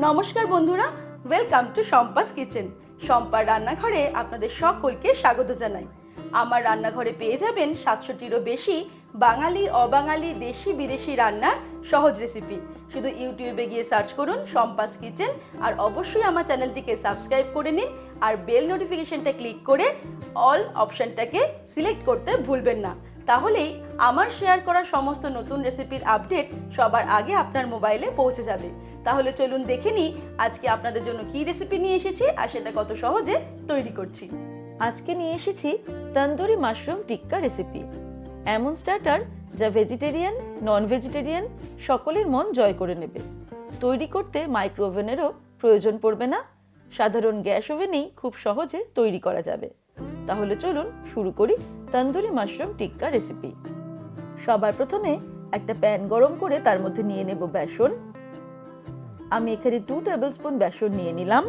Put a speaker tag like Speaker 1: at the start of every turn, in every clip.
Speaker 1: নমস্কার বন্ধুরা, welcome to Shampa's kitchen. শম্পার রান্নাঘরে আপনাদের সকলকে স্বাগত জানাই। আমার রান্নাঘরে পেয়ে যাবেন 700টিরও বেশি বাঙালি, অবাঙালি, দেশি বিদেশি রান্নার সহজ রেসিপি। শুধু ইউটিউবে গিয়ে সার্চ করুন শম্পাস কিচেন, আর অবশ্যই আমার চ্যানেলটিকে সাবস্ক্রাইব করে নিন, আর বেল নোটিফিকেশনটা ক্লিক করে অল অপশানটাকে সিলেক্ট করতে ভুলবেন না। তাহলেই আমার শেয়ার করা সমস্ত নতুন রেসিপির আপডেট সবার আগে আপনার মোবাইলে পৌঁছে যাবে। তাহলে চলুন দেখে নিই আজকে আপনাদের জন্য কী রেসিপি নিয়ে এসেছি আর সেটা কত সহজে তৈরি করছি। আজকে নিয়ে এসেছি তন্দুরি মাশরুম টিক্কা রেসিপি। এমন স্টার্টার যা ভেজিটেরিয়ান, নন ভেজিটেরিয়ান সকলের মন জয় করে নেবে। তৈরি করতে মাইক্রো ওভেনেরও প্রয়োজন পড়বে না, সাধারণ গ্যাস ওভেনেই খুব সহজে তৈরি করা যাবে। তাহলে চলুন শুরু করি তন্দুরি মাশরুম টিক্কা রেসিপি। সবার প্রথমে একটা প্যান গরম করে তার মধ্যে নিয়ে নেব বেসন। আমি এখানে 2 টেবিলস্পুন বেসন নিয়ে নিলাম।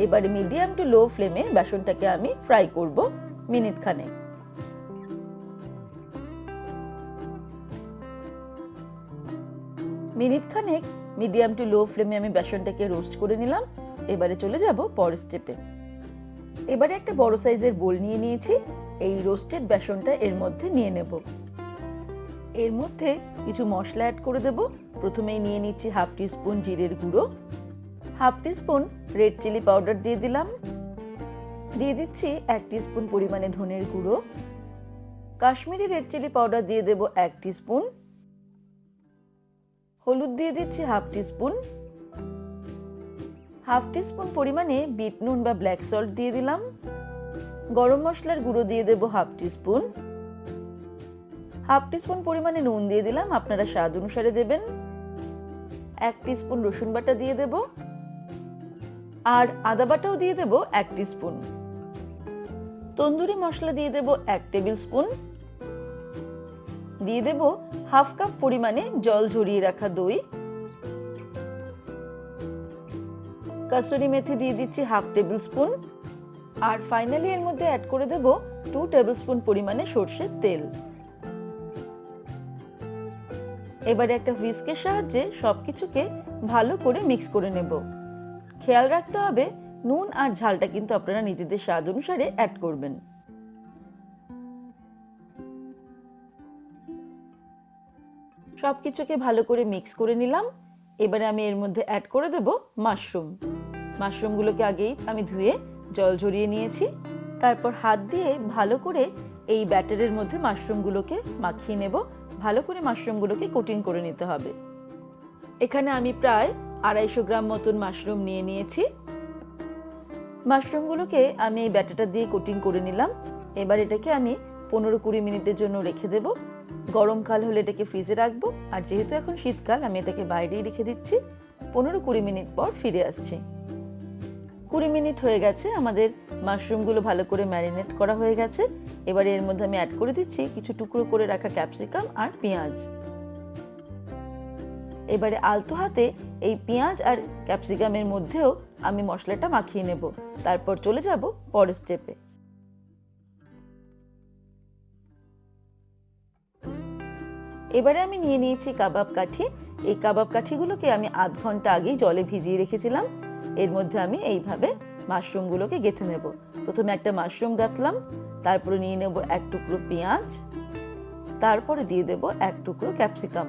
Speaker 1: এবারে মিডিয়াম টু লো ফ্লেমে বেসনটাকে আমি ফ্রাই করব মিনিট খানেক। মিনিট খানেক মিডিয়াম টু লো ফ্লেমে আমি বেসনটাকে রোস্ট করে নিলাম। এবারে চলে যাব পরের স্টেপে। এবারে একটা বড় সাইজের বোল নিয়ে নিয়েছি। এই রোস্টেড বেসনটা এর মধ্যে নিয়ে নেব। এর মধ্যে কিছু মশলা অ্যাড করে দেব। প্রথমেই নিয়ে নিচ্ছি হাফ টিস্পুন জিরের গুঁড়ো, half teaspoon red chilli powder দিয়ে দিলাম, দিয়ে দিচ্ছি 1 টিস্পুন পরিমাণে ধনের গুঁড়ো, কাশ্মীরি রেড চিলি পাউডার দিয়ে দেব 1 টিস্পুন, হলুদ দিয়ে দিচ্ছি হাফ টিস্পুন, হাফ টিস্পুন পরিমাণে বিট নুন বা ব্ল্যাক সল্ট দিয়ে দিলাম, গরম মশলার গুঁড়ো দিয়ে দেব হাফ টিস্পুন, হাফ টিস্পুন পরিমাণে নুন দিয়ে দিলাম, আপনারা স্বাদ অনুসারে দেবেন, 1 টিস্পুন রসুন বাটা দিয়ে দেব, আর আদা বাটাও দিয়ে দেব 1 টিস্পুন। তন্দুরি মশলা দিয়ে দেব 1 টেবিল স্পুন, দিয়ে দেব হাফ কাপ পরিমাণে জল ঝরিয়ে রাখা দই, কাসুরি মেথি দিয়ে দিচ্ছি হাফ টেবিল স্পুন, আর ফাইনালি এর মধ্যে অ্যাড করে দেব 2 টেবিল স্পুন পরিমাণে সরষের তেল। এবারে একটা হুইস্কের সাহায্যে সবকিছুকে ভালো করে মিক্স করে নেব। খেয়াল রাখতে হবে নুন আর ঝালটা কিন্তু আপনারা নিজেদের স্বাদ অনুসারে অ্যাড করবেন। সবকিছুকে ভালো করে মিক্স করে নিলাম। এবারে আমি এর মধ্যে অ্যাড করে দেব মাশরুম। মাশরুমগুলোকে আগেই আমি ধুয়ে জল ঝরিয়ে নিয়েছি। তারপর হাত দিয়ে ভালো করে এই ব্যাটারের মধ্যে মাশরুমগুলোকে মাখিয়ে নেব। ভালো করে মাশরুমগুলোকে কোটিং করে নিতে হবে। এখানে আমি প্রায় 250 গ্রাম মতন মাশরুম নিয়ে নিয়েছি। মাশরুমগুলোকে আমি এই ব্যাটারটা দিয়ে কোটিং করে নিলাম। এবার এটাকে আমি 15-20 মিনিটের জন্য রেখে দেব। গরমকাল হলে এটাকে ফ্রিজে রাখবো, আর যেহেতু এখন শীতকাল আমি এটাকে বাইরেই রেখে দিচ্ছি। 15-20 মিনিট পর ফিরে আসছি। 20 মিনিট হয়ে গেছে, আমাদের মাশরুমগুলো ভালো করে ম্যারিনেট করা হয়ে গেছে। এবারে এর মধ্যে আমি অ্যাড করে দিচ্ছি কিছু টুকরো করে রাখা ক্যাপসিকাম আর পেঁয়াজ। এবারে আলতো হাতে এই পেঁয়াজ আর ক্যাপসিকামের মধ্যেও আমি মশলাটা মাখিয়ে নেব। তারপর চলে যাব পরের স্টেপে। এবারে আমি নিয়ে নিয়েছি কাবাব কাঠি। এই কাবাব কাঠিগুলোকে আমি আধ ঘন্টা আগেই জলে ভিজিয়ে রেখেছিলাম। এর মধ্যে আমি এইভাবে মাশরুমগুলোকে গেঁথে নেব। প্রথমে একটা মাশরুম গাঁথলাম, তারপরে নিয়ে নেব 1 টুকরো পেঁয়াজ, তারপরে দিয়ে দেব 1 টুকরো ক্যাপসিকাম।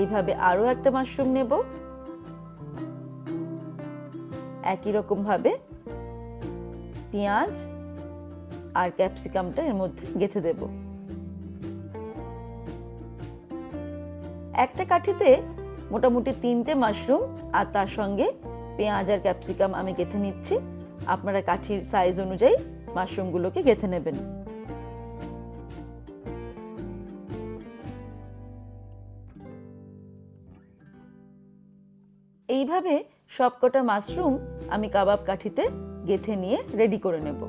Speaker 1: এইভাবে আরো একটা মাশরুম নেব, একই রকম ভাবে পেঁয়াজ আর ক্যাপসিকামটা এর মধ্যে গেঁথে দেব। একটা কাঠিতে মোটামুটি 3টে মাশরুম আর তার সঙ্গে পেঁয়াজ আর ক্যাপসিকাম আমি গেঁথে নিচ্ছি। আপনারা কাঠির সাইজ অনুযায়ী মাশরুমগুলোকে গেঁথে নেবেন। এইভাবে সবকটা মাশরুম আমি কাবাব কাঠিতে গেঁথে নিয়ে রেডি করে নেব।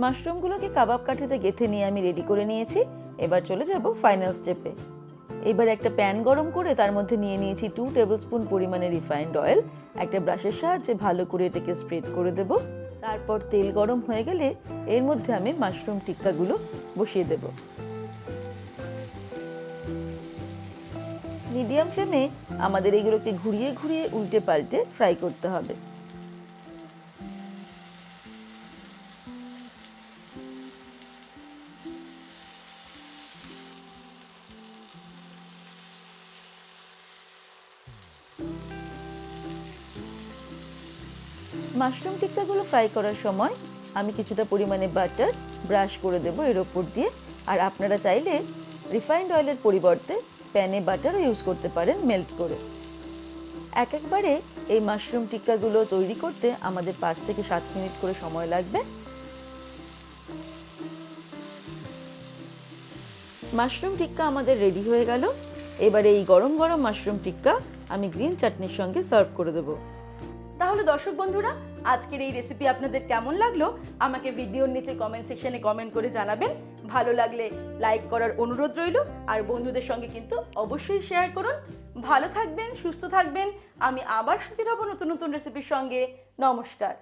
Speaker 2: মাশরুমগুলোকে কাবাব কাঠিতে গেঁথে নিয়ে আমি রেডি করে নিয়েছি। এবার চলে যাব ফাইনাল স্টেপে। এবার একটা প্যান গরম করে তার মধ্যে নিয়ে নিয়েছি 2 টেবিলস্পুন পরিমাণে রিফাইন্ড অয়েল। একটা ব্রাশের সাহায্যে ভালো করে এটাকে স্প্রেড করে দেব। তারপর তেল গরম হয়ে গেলে এর মধ্যে আমি মাশরুম টিক্কাগুলো বসিয়ে দেব। মিডিয়াম ফ্লেমে আমাদের এগুলোকে ঘুরিয়ে ঘুরিয়ে উল্টে পাল্টে ফ্রাই করতে হবে। মাশরুম টিক্কাগুলো ফ্রাই করার সময় আমি কিছুটা পরিমাণে বাটার ব্রাশ করে দেব এর ওপর দিয়ে। আর আপনারা চাইলে রিফাইন্ড অয়েলের পরিবর্তে প্যানে বাটারও ইউজ করতে পারেন মেল্ট করে। একবারে এই মাশরুম টিক্কাগুলো তৈরি করতে আমাদের 5 থেকে 7 মিনিট করে সময় লাগবে। মাশরুম টিক্কা আমাদের রেডি হয়ে গেল। এবারে এই গরম গরম মাশরুম টিক্কা আমি গ্রিন চাটনির সঙ্গে সার্ভ করে দেবো।
Speaker 1: তাহলে দর্শক বন্ধুরা, আজকের এই রেসিপি আপনাদের কেমন লাগলো আমাকে ভিডিওর নিচে কমেন্ট সেকশনে কমেন্ট করে জানাবেন। ভালো লাগলে লাইক করার অনুরোধ রইল, আর বন্ধুদের সঙ্গে কিন্তু অবশ্যই শেয়ার করুন। ভালো থাকবেন, সুস্থ থাকবেন। আমি আবার হাজির হব নতুন নতুন রেসিপির সঙ্গে। নমস্কার।